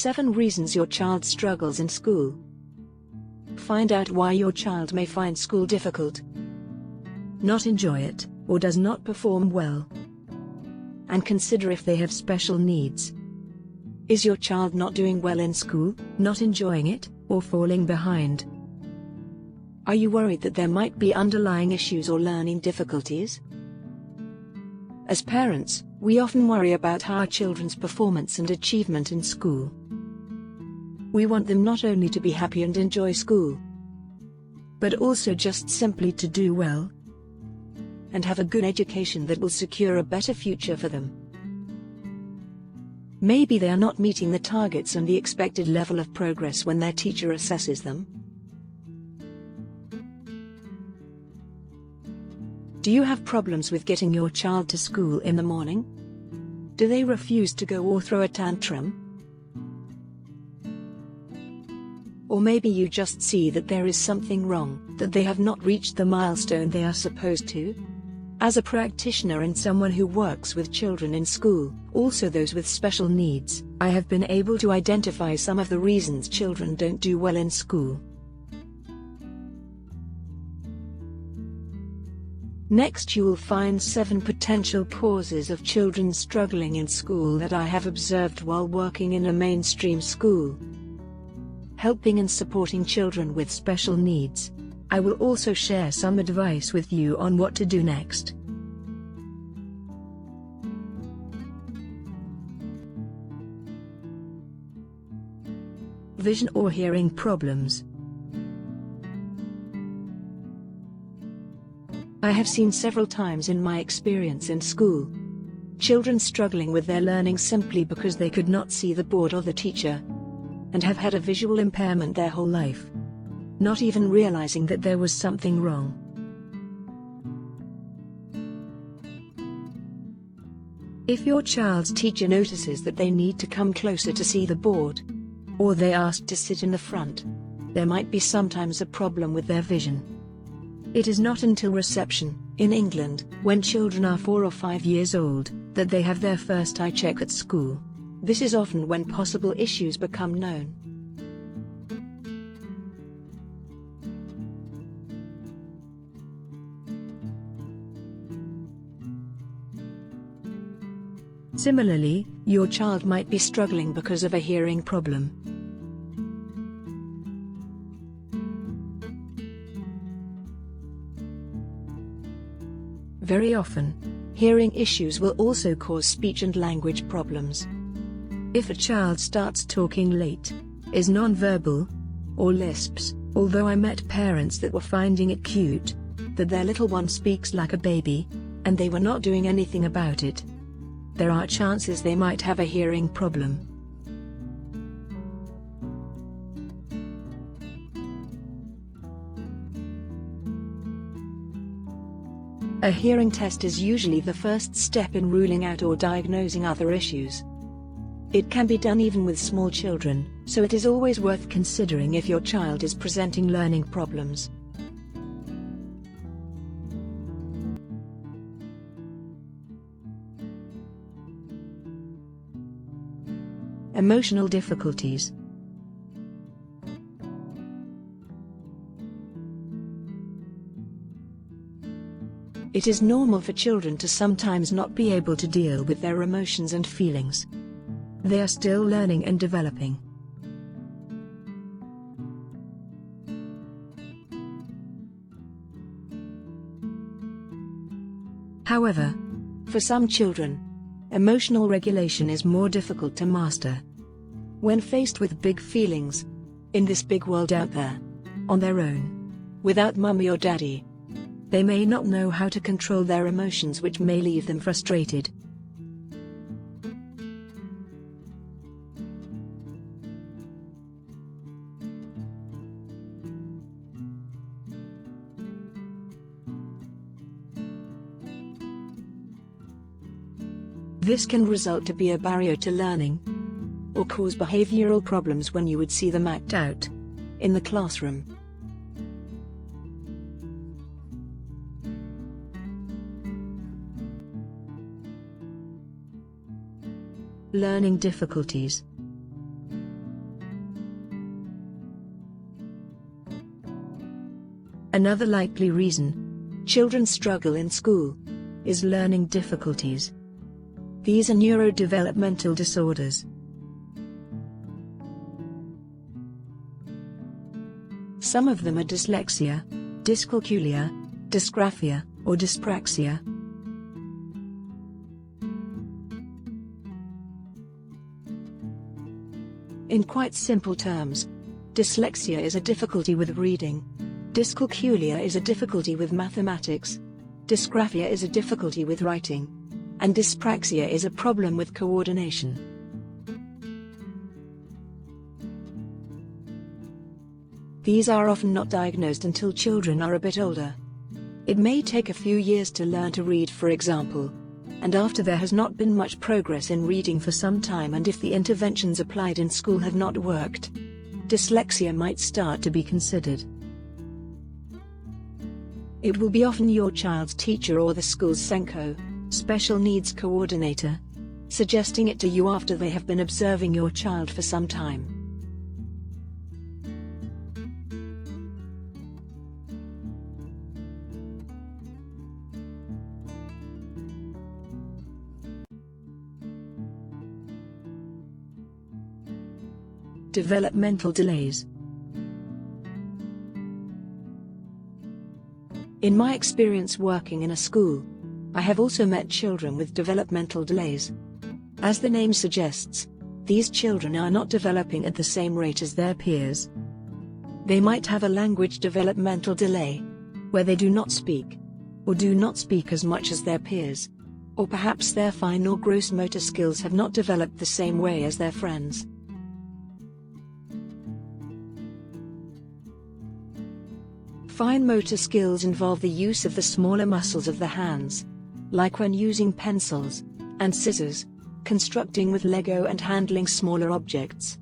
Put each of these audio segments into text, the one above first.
7 reasons your child struggles in school. Find out why your child may find school difficult, not enjoy it, or does not perform well. And consider if they have special needs. Is your child not doing well in school, not enjoying it, or falling behind? Are you worried that there might be underlying issues or learning difficulties? As parents, we often worry about our children's performance and achievement in school. We want them not only to be happy and enjoy school, but also just simply to do well and have a good education that will secure a better future for them. Maybe they are not meeting the targets and the expected level of progress when their teacher assesses them. Do you have problems with getting your child to school in the morning? Do they refuse to go or throw a tantrum? Or maybe you just see that there is something wrong, that they have not reached the milestone they are supposed to? As a practitioner and someone who works with children in school, also those with special needs, I have been able to identify some of the reasons children don't do well in school. Next, you will find 7 potential causes of children struggling in school that I have observed while working in a mainstream school, helping and supporting children with special needs. I will also share some advice with you on what to do next. Vision or hearing problems. I have seen several times in my experience in school, children struggling with their learning simply because they could not see the board or the teacher, and have had a visual impairment their whole life, not even realizing that there was something wrong. If your child's teacher notices that they need to come closer to see the board, or they ask to sit in the front, there might be sometimes a problem with their vision. It is not until reception, in England, when children are 4 or 5 years old, that they have their first eye check at school. This is often when possible issues become known. Similarly, your child might be struggling because of a hearing problem. Very often, hearing issues will also cause speech and language problems. If a child starts talking late, is nonverbal, or lisps, although I met parents that were finding it cute that their little one speaks like a baby, and they were not doing anything about it, there are chances they might have a hearing problem. A hearing test is usually the first step in ruling out or diagnosing other issues. It can be done even with small children, so it is always worth considering if your child is presenting learning problems. Emotional difficulties. It is normal for children to sometimes not be able to deal with their emotions and feelings. They are still learning and developing. However, for some children, emotional regulation is more difficult to master. When faced with big feelings, in this big world out there, on their own, without mummy or daddy, they may not know how to control their emotions, which may leave them frustrated. This can result to be a barrier to learning, or cause behavioral problems when you would see them act out in the classroom. Learning difficulties. Another likely reason children struggle in school is learning difficulties. These are neurodevelopmental disorders. Some of them are dyslexia, dyscalculia, dysgraphia, or dyspraxia. In quite simple terms, dyslexia is a difficulty with reading, dyscalculia is a difficulty with mathematics, dysgraphia is a difficulty with writing, and dyspraxia is a problem with coordination. These are often not diagnosed until children are a bit older. It may take a few years to learn to read, for example, and after there has not been much progress in reading for some time, and if the interventions applied in school have not worked, dyslexia might start to be considered. It will be often your child's teacher or the school's SENCO, special needs coordinator, suggesting it to you after they have been observing your child for some time. Developmental delays. In my experience working in a school, I have also met children with developmental delays. As the name suggests, these children are not developing at the same rate as their peers. They might have a language developmental delay, where they do not speak, or do not speak as much as their peers, or perhaps their fine or gross motor skills have not developed the same way as their friends. Fine motor skills involve the use of the smaller muscles of the hands, like when using pencils and scissors, constructing with Lego, and handling smaller objects.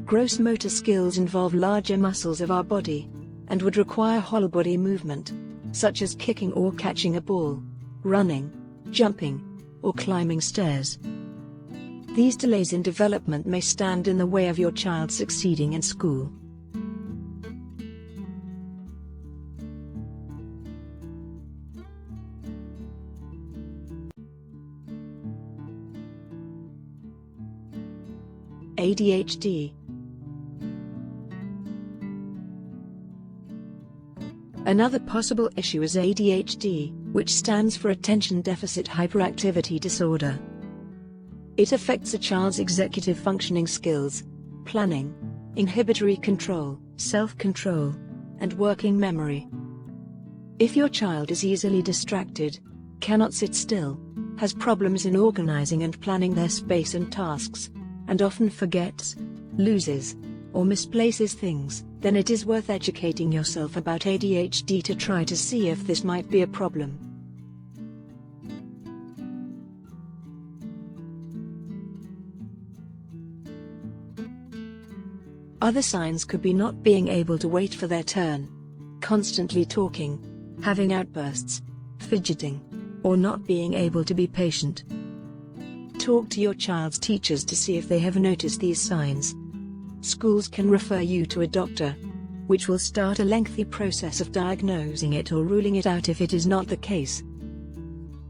Gross motor skills involve larger muscles of our body, and would require whole body movement, such as kicking or catching a ball, running, jumping, or climbing stairs. These delays in development may stand in the way of your child succeeding in school. ADHD. Another possible issue is ADHD, which stands for Attention Deficit Hyperactivity Disorder. It affects a child's executive functioning skills, planning, inhibitory control, self-control, and working memory. If your child is easily distracted, cannot sit still, has problems in organizing and planning their space and tasks, and often forgets, loses, or misplaces things, then it is worth educating yourself about ADHD to try to see if this might be a problem. Other signs could be not being able to wait for their turn, constantly talking, having outbursts, fidgeting, or not being able to be patient. Talk to your child's teachers to see if they have noticed these signs. Schools can refer you to a doctor, which will start a lengthy process of diagnosing it or ruling it out if it is not the case.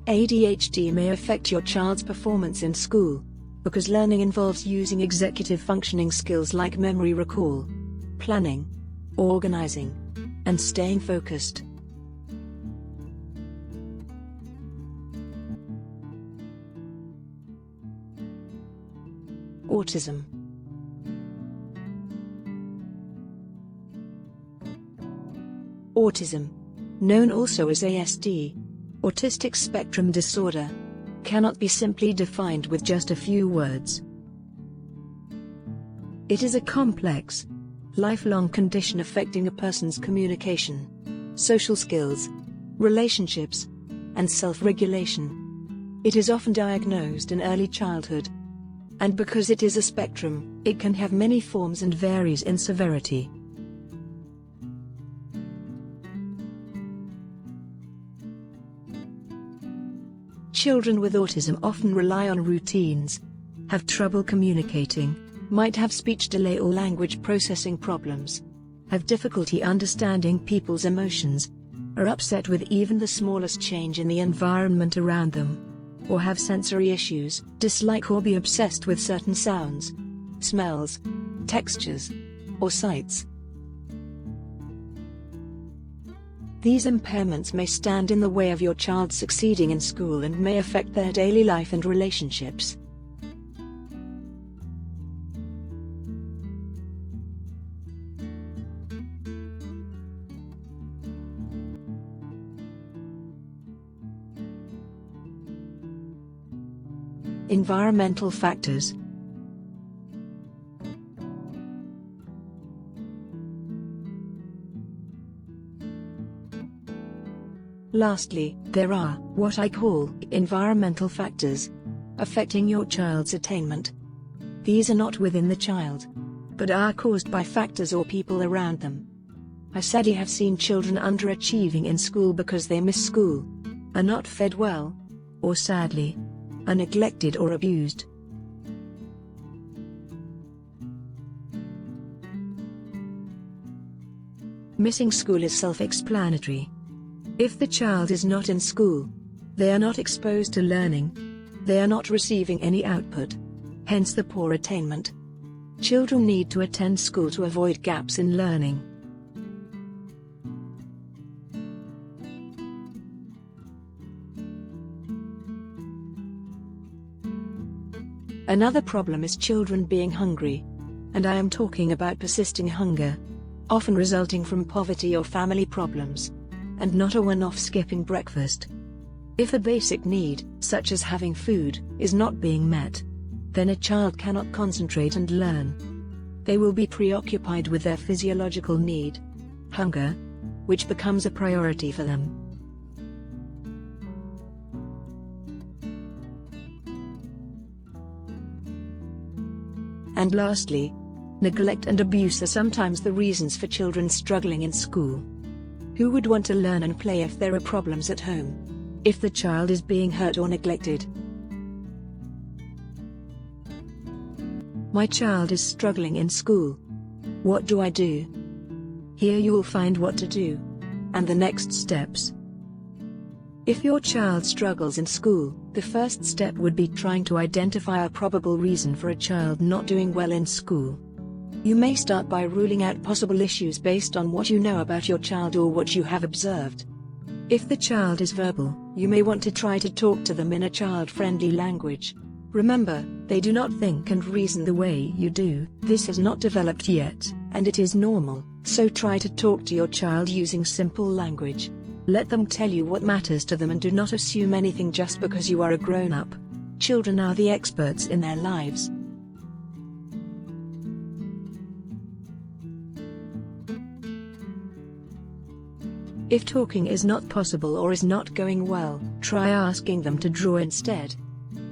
ADHD may affect your child's performance in school, because learning involves using executive functioning skills like memory recall, planning, organizing, and staying focused. Autism. Autism, known also as ASD, autistic spectrum disorder, cannot be simply defined with just a few words. It is a complex, lifelong condition affecting a person's communication, social skills, relationships, and self-regulation. It is often diagnosed in early childhood, and because it is a spectrum, it can have many forms and varies in severity. Children with autism often rely on routines, have trouble communicating, might have speech delay or language processing problems, have difficulty understanding people's emotions, are upset with even the smallest change in the environment around them, or have sensory issues, dislike or be obsessed with certain sounds, smells, textures, or sights. These impairments may stand in the way of your child succeeding in school and may affect their daily life and relationships. Environmental factors. Lastly, there are what I call environmental factors affecting your child's attainment. These are not within the child, but are caused by factors or people around them. I sadly have seen children underachieving in school because they miss school, are not fed well, or sadly, are neglected or abused. Missing school is self-explanatory. If the child is not in school, they are not exposed to learning, they are not receiving any output, hence the poor attainment. Children need to attend school to avoid gaps in learning. Another problem is children being hungry, and I am talking about persisting hunger, often resulting from poverty or family problems, and not a one-off skipping breakfast. If a basic need, such as having food, is not being met, then a child cannot concentrate and learn. They will be preoccupied with their physiological need, hunger, which becomes a priority for them. And lastly, neglect and abuse are sometimes the reasons for children struggling in school. Who would want to learn and play if there are problems at home? If the child is being hurt or neglected? My child is struggling in school. What do I do? Here you will find what to do, and the next steps. If your child struggles in school, the first step would be trying to identify a probable reason for a child not doing well in school. You may start by ruling out possible issues based on what you know about your child or what you have observed. If the child is verbal, you may want to try to talk to them in a child-friendly language. Remember, they do not think and reason the way you do. This has not developed yet, and it is normal, so try to talk to your child using simple language. Let them tell you what matters to them and do not assume anything just because you are a grown-up. Children are the experts in their lives. If talking is not possible or is not going well, try asking them to draw instead.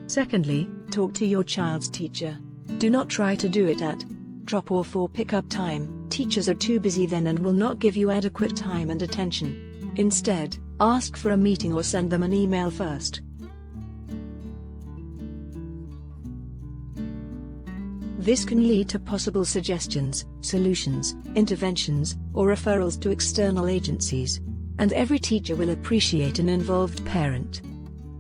Secondly, talk to your child's teacher. Do not try to do it at drop-off or pick-up time. Teachers are too busy then and will not give you adequate time and attention. Instead, ask for a meeting or send them an email first. This can lead to possible suggestions, solutions, interventions, or referrals to external agencies. And every teacher will appreciate an involved parent.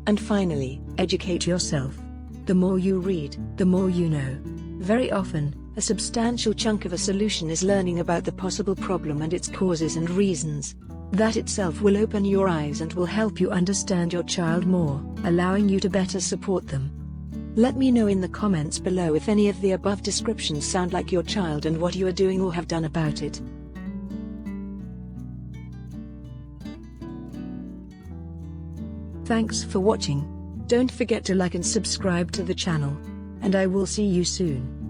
And finally, educate yourself. The more you read, the more you know. Very often, a substantial chunk of a solution is learning about the possible problem and its causes and reasons. That itself will open your eyes and will help you understand your child more, allowing you to better support them. Let me know in the comments below if any of the above descriptions sound like your child and what you are doing or have done about it. Thanks for watching. Don't forget to like and subscribe to the channel, and I will see you soon.